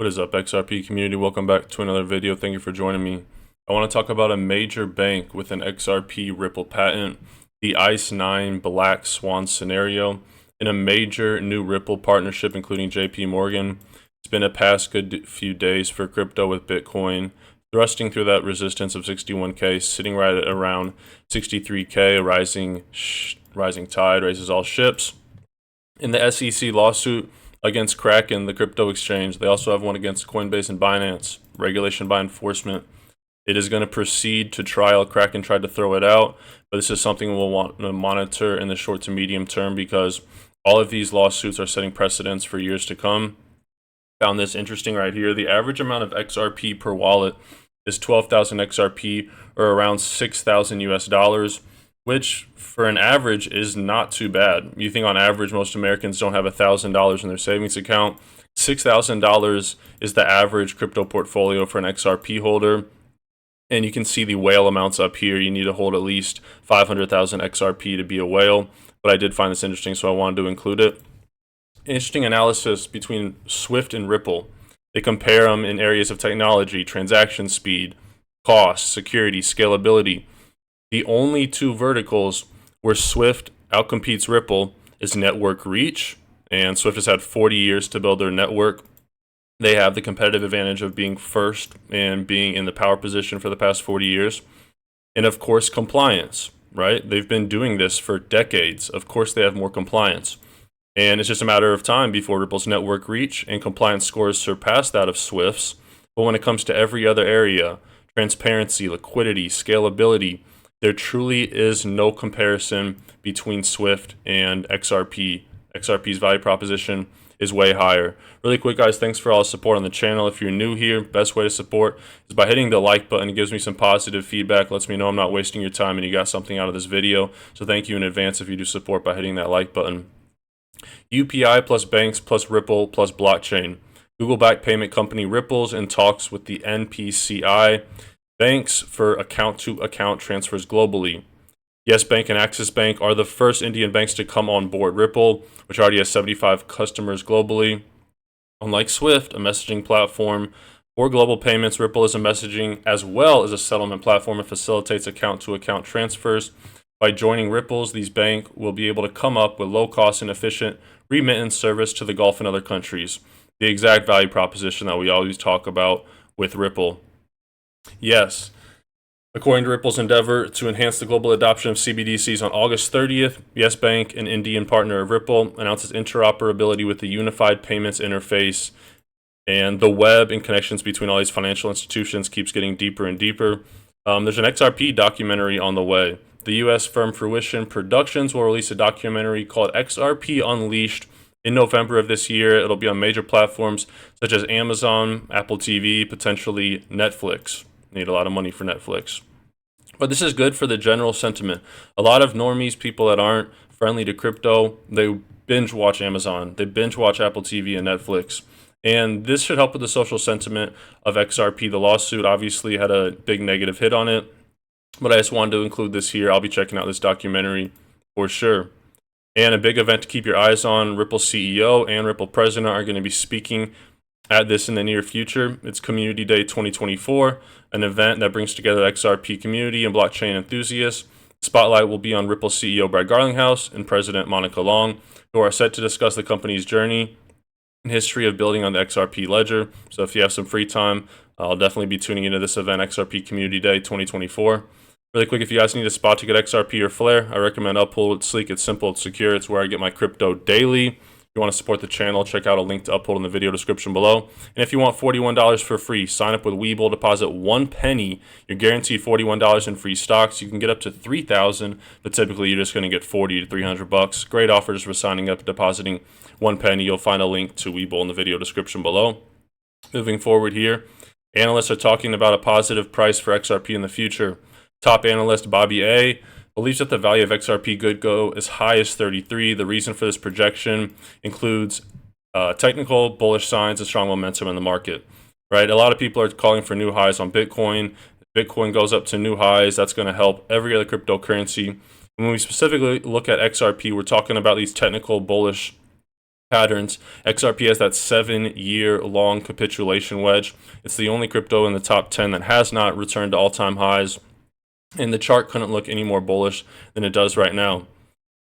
What is up, XRP community? Welcome back to another video. Thank you for joining me. I want to talk about a major bank with an XRP Ripple patent, the ICE9 Black Swan scenario, and a major new Ripple partnership including JP Morgan. It's been a past good few days for crypto with Bitcoin thrusting through that resistance of 61K, sitting right at around 63K. A rising tide raises all ships. In the SEC lawsuit against Kraken, the crypto exchange, they also have one against Coinbase and Binance, regulation by enforcement. It is going to proceed to trial. Kraken tried to throw it out, but this is something we'll want to monitor in the short to medium term because all of these lawsuits are setting precedents for years to come. Found this interesting right here. The average amount of XRP per wallet is 12,000 XRP, or around 6,000 US dollars, which for an average is not too bad. You think on average most Americans don't have $1,000 in their savings account. $6,000 is the average crypto portfolio for an XRP holder. And you can see the whale amounts up here. You need to hold at least 500,000 XRP to be a whale. But I did find this interesting, so I wanted to include it. Interesting analysis between Swift and Ripple. They compare them in areas of technology, transaction speed, cost, security, scalability. The only two verticals where Swift outcompetes Ripple is network reach, and Swift has had 40 years to build their network. They have the competitive advantage of being first and being in the power position for the past 40 years. And of course, compliance, right? They've been doing this for decades. Of course, they have more compliance. And it's just a matter of time before Ripple's network reach and compliance scores surpass that of Swift's. But when it comes to every other area, transparency, liquidity, scalability, there truly is no comparison between Swift and XRP. XRP's value proposition is way higher. Really quick, guys, thanks for all the support on the channel. If you're new here, best way to support is by hitting the like button. It gives me some positive feedback, lets me know I'm not wasting your time and you got something out of this video. So thank you in advance if you do support by hitting that like button. UPI plus banks plus Ripple plus blockchain. Google-backed payment company Ripple's in talks with the NPCI. Banks for account-to-account transfers globally. Yes Bank and Axis Bank are the first Indian banks to come on board Ripple, which already has 75 customers globally. Unlike Swift, a messaging platform for global payments, Ripple is a messaging as well as a settlement platform and facilitates account-to-account transfers. By joining Ripple's, these banks will be able to come up with low-cost and efficient remittance service to the Gulf and other countries. The exact value proposition that we always talk about with Ripple. Yes, according to Ripple's endeavor to enhance the global adoption of CBDCs on August 30th, Yes Bank, an Indian partner of Ripple, announces interoperability with the unified payments interface. And the web and connections between all these financial institutions keeps getting deeper and deeper. There's an XRP documentary on the way. The U.S. firm Fruition Productions will release a documentary called XRP Unleashed in November of this year. It'll be on major platforms such as Amazon, Apple TV, potentially Netflix. Need a lot of money for Netflix. But this is good for the general sentiment. A lot of normies, people that aren't friendly to crypto, they binge watch Amazon. They binge watch Apple TV and Netflix. And this should help with the social sentiment of XRP. The lawsuit obviously had a big negative hit on it. But I just wanted to include this here. I'll be checking out this documentary for sure. And a big event to keep your eyes on. Ripple CEO and Ripple President are going to be speaking at this in the near future. It's Community Day 2024, an event that brings together the XRP community and blockchain enthusiasts. The spotlight will be on Ripple CEO Brad Garlinghouse and President Monica Long, who are set to discuss the company's journey and history of building on the XRP ledger. So if you have some free time, I'll definitely be tuning into this event, XRP Community Day 2024. Really quick, if you guys need a spot to get XRP or Flare, I recommend Uphold. It's sleek, it's simple, it's secure. It's where I get my crypto daily. If you want to support the channel, check out a link to Uphold in the video description below. And if you want $41 for free, sign up with Webull, deposit 1 penny. You're guaranteed $41 in free stocks. You can get up to $3,000, but typically you're just going to get $40 to $300. Great offers for signing up and depositing 1 penny. You'll find a link to Webull in the video description below. Moving forward here, analysts are talking about a positive price for XRP in the future. Top analyst Bobby A. believes that the value of XRP could go as high as 33. The reason for this projection includes technical bullish signs and strong momentum in the market. Right, a lot of people are calling for new highs on Bitcoin. If Bitcoin goes up to new highs, that's going to help every other cryptocurrency. And when we specifically look at XRP, we're talking about these technical bullish patterns. XRP has that 7-year-long capitulation wedge. It's the only crypto in the top 10 that has not returned to all-time highs, and the chart couldn't look any more bullish than it does right now.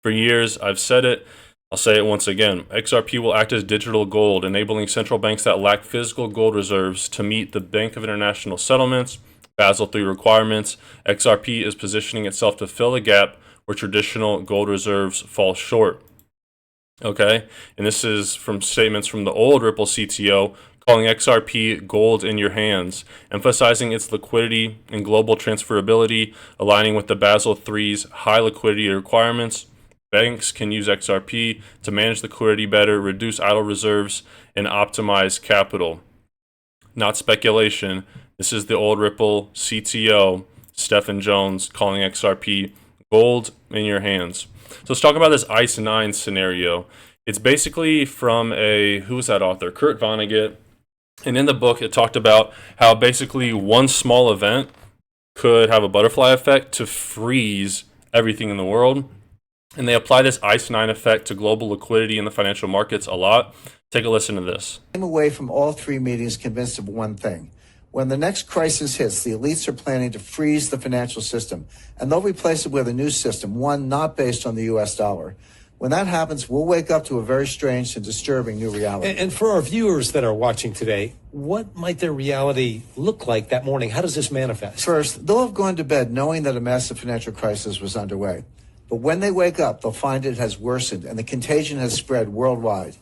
For years, I've said it, I'll say it once again. XRP will act as digital gold, enabling central banks that lack physical gold reserves to meet the Bank of International Settlements, Basel III requirements. XRP is positioning itself to fill a gap where traditional gold reserves fall short. Okay, and this is from statements from the old Ripple CTO calling XRP gold in your hands, emphasizing its liquidity and global transferability, aligning with the Basel III's high liquidity requirements. Banks can use XRP to manage liquidity better, reduce idle reserves, and optimize capital. Not speculation. This is the old Ripple CTO, Stephen Jones, calling XRP gold in your hands. So let's talk about this ICE9 scenario. It's basically from who was that author? Kurt Vonnegut. And in the book, it talked about how basically one small event could have a butterfly effect to freeze everything in the world. And they apply this ICE9 effect to global liquidity in the financial markets a lot. Take a listen to this. I came away from all three meetings convinced of one thing. When the next crisis hits, the elites are planning to freeze the financial system, and they'll replace it with a new system, one not based on the U.S. dollar. When that happens, we'll wake up to a very strange and disturbing new reality. And for our viewers that are watching today, what might their reality look like that morning? How does this manifest? First, they'll have gone to bed knowing that a massive financial crisis was underway. But when they wake up, they'll find it has worsened and the contagion has spread worldwide.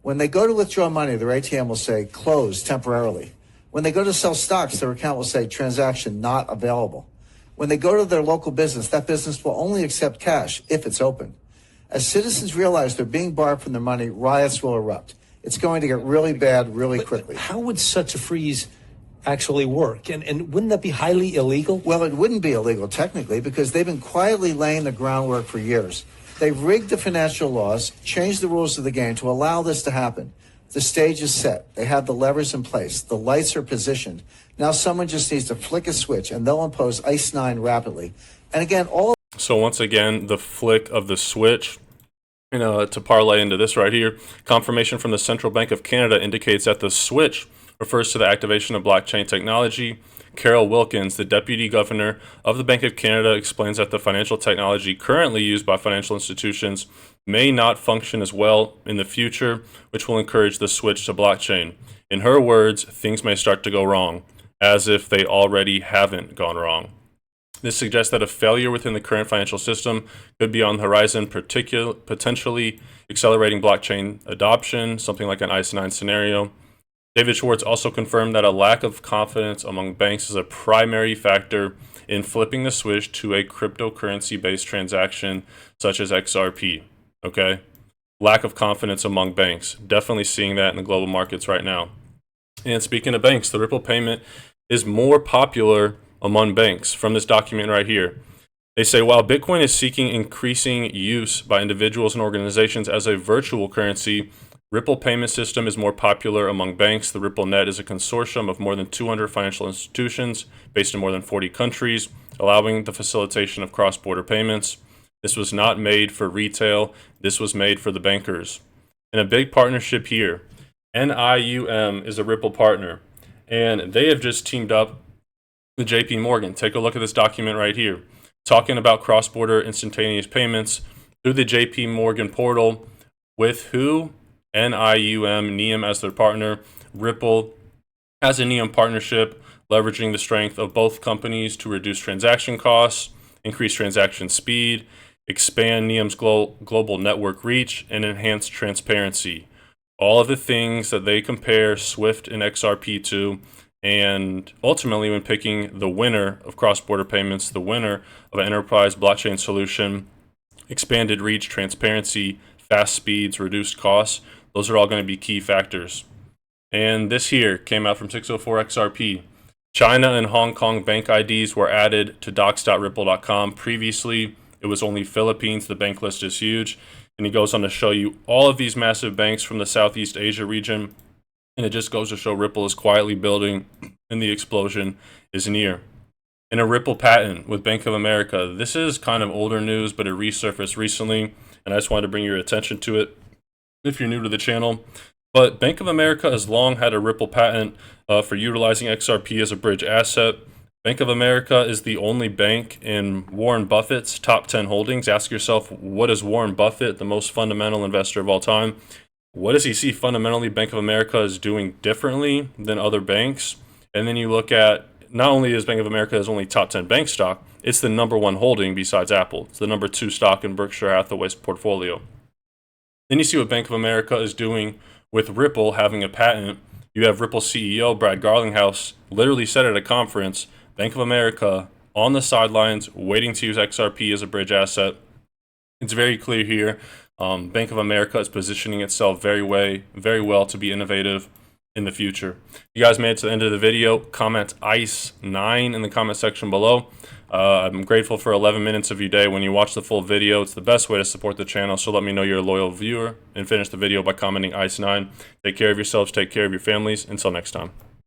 When they go to withdraw money, their ATM will say closed temporarily. When they go to sell stocks, their account will say transaction not available. When they go to their local business, that business will only accept cash if it's open. As citizens realize they're being barred from their money, riots will erupt. It's going to get really bad really quickly. How would such a freeze actually work? And wouldn't that be highly illegal? Well, it wouldn't be illegal technically because they've been quietly laying the groundwork for years. They've rigged the financial laws, changed the rules of the game to allow this to happen. The stage is set. They have the levers in place. The lights are positioned. Now someone just needs to flick a switch and they'll impose ICE9 rapidly. And again, So once again, the flick of the switch, to parlay into this right here, confirmation from the Central Bank of Canada indicates that the switch refers to the activation of blockchain technology. Carol Wilkins, the Deputy Governor of the Bank of Canada, explains that the financial technology currently used by financial institutions may not function as well in the future, which will encourage the switch to blockchain. In her words, things may start to go wrong, as if they already haven't gone wrong. This suggests that a failure within the current financial system could be on the horizon, potentially accelerating blockchain adoption, something like an ICE9 scenario. David Schwartz also confirmed that a lack of confidence among banks is a primary factor in flipping the switch to a cryptocurrency-based transaction such as XRP. Okay? Lack of confidence among banks. Definitely seeing that in the global markets right now. And speaking of banks, the Ripple payment is more popular among banks from this document right here. They say, while Bitcoin is seeking increasing use by individuals and organizations as a virtual currency, Ripple payment system is more popular among banks. The Ripple Net is a consortium of more than 200 financial institutions based in more than 40 countries, allowing the facilitation of cross-border payments. This was not made for retail. This was made for the bankers. And a big partnership here. NIUM is a Ripple partner, and they have just teamed up with JP Morgan. Take a look at this document right here, talking about cross-border instantaneous payments through the JP Morgan portal with who? NIUM, NIUM as their partner. Ripple has a NIUM partnership, leveraging the strength of both companies to reduce transaction costs, increase transaction speed, expand NIUM's global network reach, and enhance transparency. All of the things that they compare Swift and XRP to, and ultimately when picking the winner of cross-border payments, the winner of an enterprise blockchain solution, expanded reach, transparency, fast speeds, reduced costs, those are all going to be key factors. And this here came out from 604 XRP. China and Hong Kong bank IDs were added to docs.ripple.com. Previously, it was only Philippines. The bank list is huge. And he goes on to show you all of these massive banks from the Southeast Asia region. And it just goes to show Ripple is quietly building and the explosion is near. In a Ripple patent with Bank of America, this is kind of older news, but it resurfaced recently. And I just wanted to bring your attention to it. if you're new to the channel. But Bank of America has long had a Ripple patent for utilizing XRP as a bridge asset. Bank of America is the only bank in Warren Buffett's top 10 holdings. Ask yourself, what is Warren Buffett, the most fundamental investor of all time? What does he see fundamentally Bank of America is doing differently than other banks? And then you look at, not only is Bank of America is only top 10 bank stock, it's the number one holding besides Apple. It's the number 2 stock in Berkshire Hathaway's portfolio. Then you see what Bank of America is doing with Ripple having a patent. You have Ripple CEO Brad Garlinghouse literally said at a conference, Bank of America on the sidelines waiting to use XRP as a bridge asset. It's very clear here. Bank of America is positioning itself very well to be innovative in the future. You guys made it to the end of the video. Comment ICE9 in the comment section below. I'm grateful for 11 minutes of your day when you watch the full video. It's the best way to support the channel, so let me know you're a loyal viewer and finish the video by commenting ICE9. Take care of yourselves, take care of your families. Until next time.